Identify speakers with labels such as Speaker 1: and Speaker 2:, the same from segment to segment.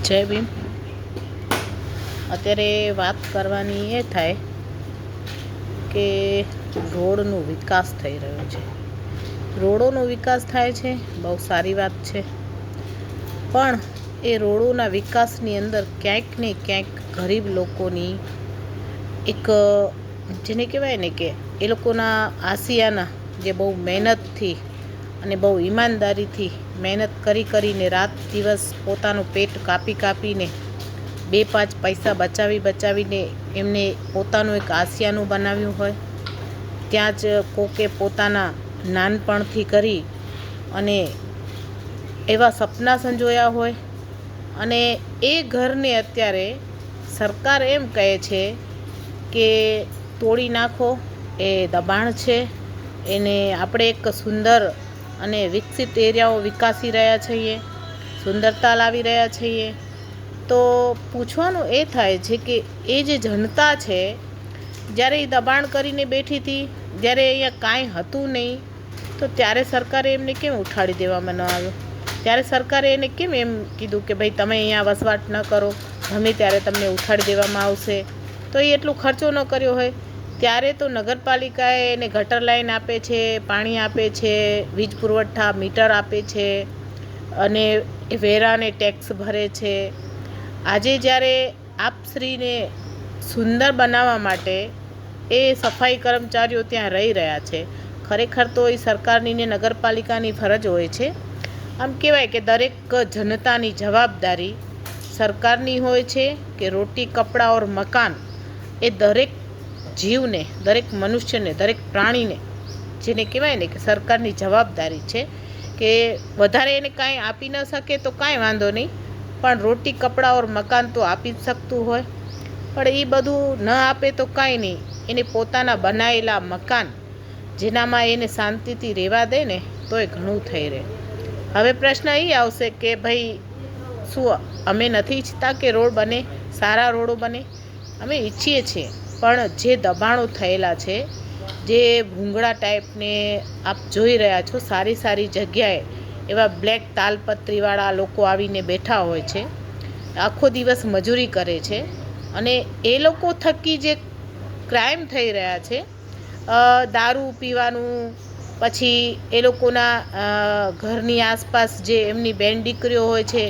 Speaker 1: જય ભીમ। અત્યારે વાત કરવાની એ થાય કે રોડનો વિકાસ થઈ રહ્યો છે। રોડોનો વિકાસ થાય છે બહુ સારી વાત છે, પણ એ રોડોના વિકાસની અંદર ક્યાંક ને ક્યાંક ગરીબ લોકોની એક જેને કહેવાય ને કે એ લોકોના આસિયાના જે બહુ મહેનતથી અને બહુ ઈમાનદારીથી મહેનત કરીને રાત દિવસ પોતાનું પેટ કાપીને 2-5 પૈસા બચાવીને એમને પોતાનું એક આસિયાનું બનાવ્યું હોય, ત્યાં જ કોકે પોતાના નાનપણથી કરી અને એવા સપના સંજોયા હોય, અને એ ઘરને અત્યારે સરકાર એમ કહે છે કે તોડી નાખો, એ દબાણ છે, એને આપણે એક સુંદર અને વિકસિત એરિયાઓ વિકાસી રહ્યા છીએ, સુંદરતા લાવી રહ્યા છીએ। તો પૂછવાનું એ થાય છે કે એ જે જનતા છે, જ્યારે એ દબાણ કરીને બેઠી હતી, જ્યારે અહીંયા કાંઈ હતું નહીં, તો ત્યારે સરકારે એમને કેમ ઉઠાડી દેવામાં ન આવ્યો? ત્યારે સરકારે એને કેમ એમ કીધું કે ભાઈ તમે અહીંયા વસવાટ ન કરો, ગમે ત્યારે તમને ઉઠાડી દેવામાં આવશે? તો એ એટલો ખર્ચો ન કર્યો હોય ત્યારે તો નગરપાલિકાએ એને ગટર લાઈન આપે છે, પાણી આપે છે, વીજ પુરવઠા મીટર આપે છે અને વેરાને ટેક્સ ભરે છે। આજે જ્યારે આપશ્રીને સુંદર બનાવવા માટે એ સફાઈ કર્મચારીઓ ત્યાં રહી રહ્યા છે, ખરેખર તો એ સરકારની ને નગરપાલિકાની ફરજ હોય છે। આમ કહેવાય કે દરેક જનતાની જવાબદારી સરકારની હોય છે કે રોટી કપડાં ઓર મકાન એ દરેક જીવને, દરેક મનુષ્યને, દરેક પ્રાણીને, જેને કહેવાય ને કે સરકારની જવાબદારી છે કે વધારે એને કાંઈ આપી ન શકે તો કાંઈ વાંધો નહીં, પણ રોટી કપડાં ઓર મકાન તો આપી જ શકતું હોય। પણ એ બધું ન આપે તો કાંઈ નહીં, એને પોતાના બનાવેલા મકાન જેનામાં એને શાંતિથી રહેવા દે ને તો એ ઘણું થઈ રહે। હવે પ્રશ્ન એ આવશે કે ભાઈ શું અમે નથી ઈચ્છતા કે રોડ બને, સારા રોડો બને? અમે ઈચ્છીએ છીએ, પણ જે દબાણો થયેલા છે, જે ભૂંગળા ટાઈપને આપ જોઈ રહ્યા છો, સારી જગ્યાએ એવા બ્લેક તાલપત્રીવાળા લોકો આવીને બેઠા હોય છે, આખો દિવસ મજૂરી કરે છે, અને એ લોકો થકી જે ક્રાઇમ થઈ રહ્યા છે, દારૂ પીવાનું, પછી એ લોકોના ઘરની આસપાસ જે એમની બેન દીકરીઓ હોય છે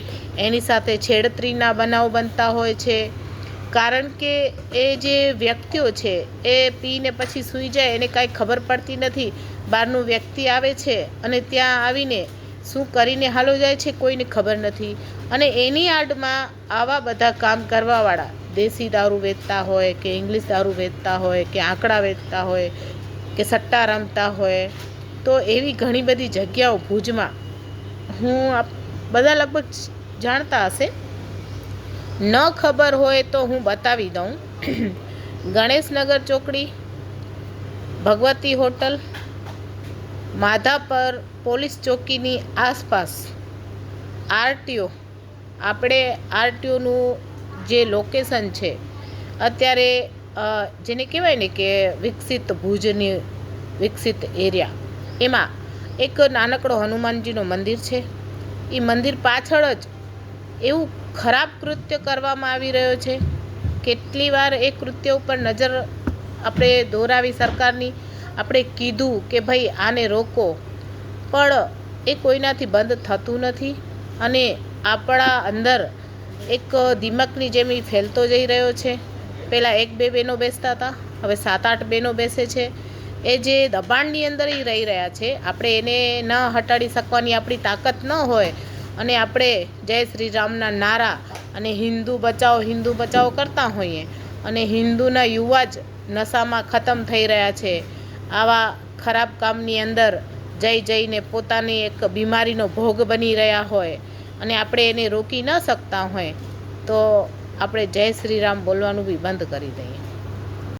Speaker 1: એની સાથે છેડતીના બનાવ બનતા હોય છે, કારણ કે એ જે વ્યક્તિઓ છે એ પીને પછી સૂઈ જાય, એને કાંઈ ખબર પડતી નથી, બહારનું વ્યક્તિ આવે છે અને ત્યાં આવીને શું કરીને હાલો જાય છે કોઈને ખબર નથી, અને એની આડમાં આવા બધા કામ કરવાવાળા દેશી દારૂ વેચતા હોય કે ઇંગ્લિશ દારૂ વેચતા હોય કે આંકડા વેચતા હોય કે સટ્ટા રમતા હોય, તો એવી ઘણી બધી જગ્યાઓ ભુજમાં બધા લગભગ જાણતા હશે, ન ખબર હોય તો હું બતાવી દઉં। ગણેશનગર ચોકડી, ભગવતી હોટલ, માધાપર પોલીસ ચોકીની આસપાસ આરટીઓ, આપણે આરટીઓનું જે લોકેશન છે અત્યારે જેને કહેવાય ને કે વિકસિત ભુજની વિકસિત એરિયા, એમાં એક નાનકડો હનુમાનજીનો મંદિર છે। એ મંદિર પાછળ જ એવું ખરાબ કૃત્ય કરવામાં આવી રહ્યો છે। કેટલી વાર એ કૃત્ય ઉપર નજર આપણે દોરાવી સરકારની, આપણે કીધું કે ભાઈ આને રોકો, પણ એ કોઈનાથી બંધ થતું નથી, અને આપણા અંદર એક દિમાગની જેમ એ ફેલતો જઈ રહ્યો છે। પહેલાં 1-2 બહેનો બેસતા હતા, હવે 7-8 બહેનો બેસે છે। એ જે દબાણની અંદર એ રહી રહ્યા છે, આપણે એને ન હટાડી શકવાની આપણી તાકાત ન હોય, અને આપણે જય શ્રી રામના નારા અને હિન્દુ બચાવો કરતા હોઈએ, અને હિન્દુના યુવા જ નશામાં ખતમ થઈ રહ્યા છે, આવા ખરાબ કામની અંદર જઈને પોતાની એક બીમારીનો ભોગ બની રહ્યા હોય, અને આપણે એને રોકી ન શકતા હોય, તો આપણે જય શ્રી રામ બોલવાનું બી બંધ કરી દઈએ।